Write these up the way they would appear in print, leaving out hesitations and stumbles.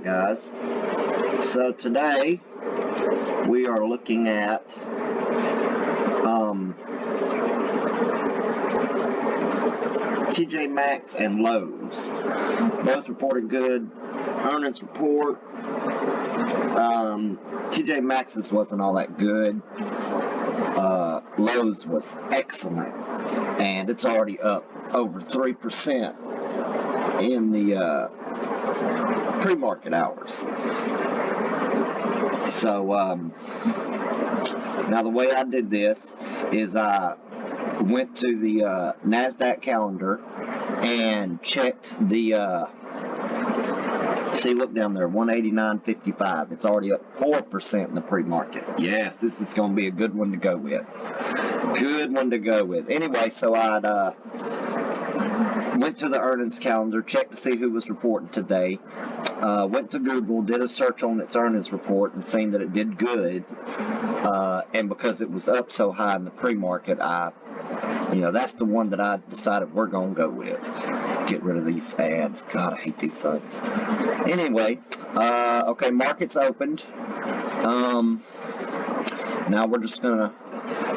guys. So today we are looking at TJ Maxx and Lowe's. Both reported good earnings report. TJ Maxx's wasn't all that good. Lowe's was excellent, and it's already up over 3% in the pre-market hours. So now the way I did this is I went to the NASDAQ calendar and checked the see, look down there, 189.55. It's already up 4% in the pre-market. Yes, this is going to be a good one to go with. Good one to go with. Anyway, so I went to the earnings calendar, checked to see who was reporting today. Went to Google, did a search on its earnings report, and seen that it did good. And because it was up so high in the pre-market, that's the one that I decided we're going to go with. Get rid of these ads. God, I hate these things. Anyway, okay, market's opened. Now we're just going to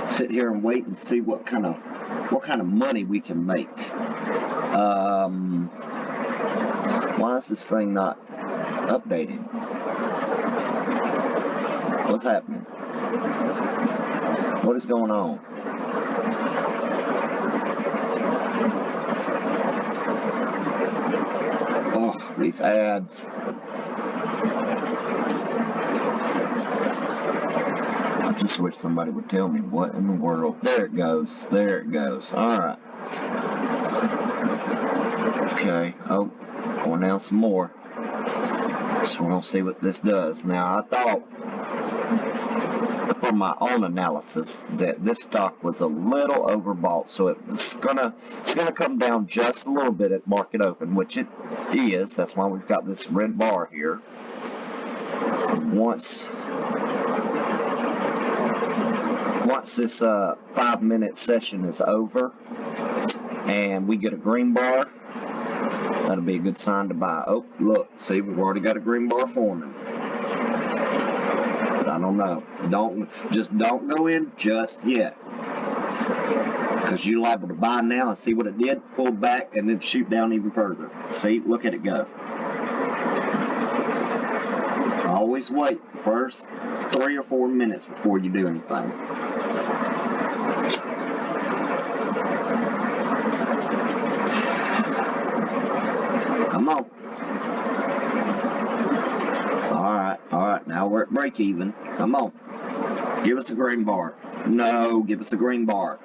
sit here and wait and see what kind of money we can make. Why is this thing not updated? What's happening? What is going on? Oh, these ads. I just wish somebody would tell me what in the world. There it goes. There it goes. Alright. Okay. Oh, going down some more. So we're going to see what this does. Now, I thought, from my own analysis, that this stock was a little overbought, so it's gonna come down just a little bit at market open, which it is. That's why we've got this red bar here. Once this 5-minute session is over and we get a green bar, that'll be a good sign to buy. Oh, look, see, we've already got a green bar forming. I don't know. Don't go in just yet, because you're liable to buy now and see what it did, pull back, and then shoot down even further. See, look at it go. Always wait the first 3 or 4 minutes before you do anything. Come on. Alright, now we're at break even. Come on. Give us a green bar. No, give us a green bar.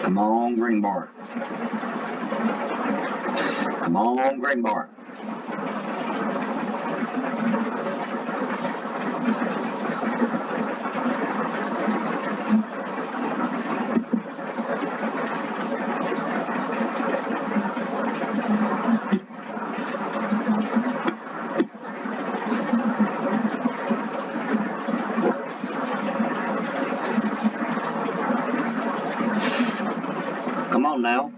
Come on, green bar. Come on, green bar. Come on now.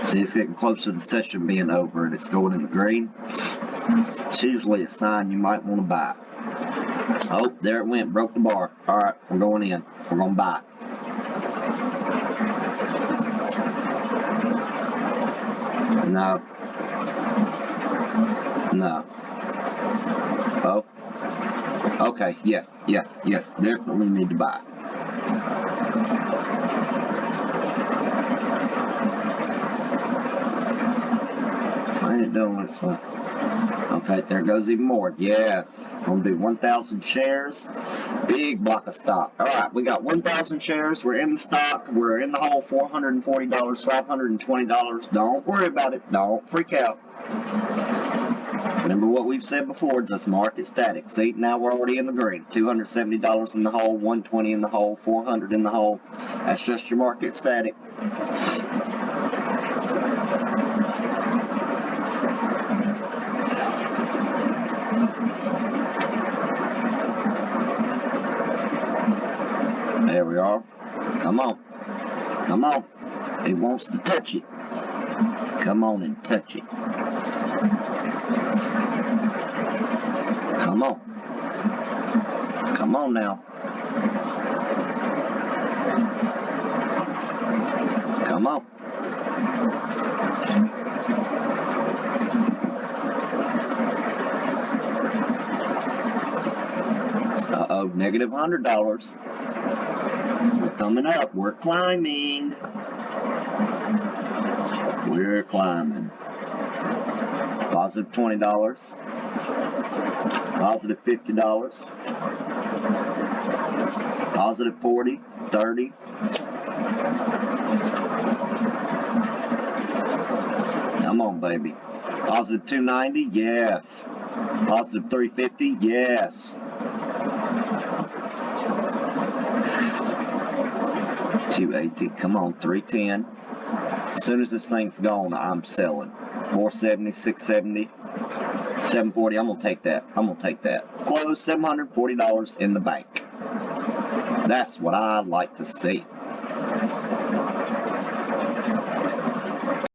See, it's getting close to the session being over and it's going in the green. It's usually a sign you might want to buy. Oh, there it went, broke the bar. Alright, we're going in. We're going to buy. No. No. Oh. Okay, yes, definitely need to buy. I ain't doing this one. Okay, there goes even more. Yes, gonna do 1,000 shares. Big block of stock. Alright, we got 1,000 shares. We're in the stock. We're in the hole. $440, $520. Don't worry about it. Don't freak out. Remember what we've said before, just market static. See, now we're already in the green. $270 in the hole, 120 in the hole, 400 in the hole. That's just your market static. There we are. Come on. Come on. It wants to touch it. Come on and touch it. Come on. Come on now. Come on. Uh-oh, negative $100. We're coming up. We're climbing. We're climbing. Positive $20. Positive $50. Positive 40, 30. Come on, baby. Positive 290, yes. Positive 350, yes. 280, come on, 310. As soon as this thing's gone, I'm selling. 470, 670, 740. I'm gonna take that. I'm gonna take that. Close, $740 in the bank. That's what I like to see.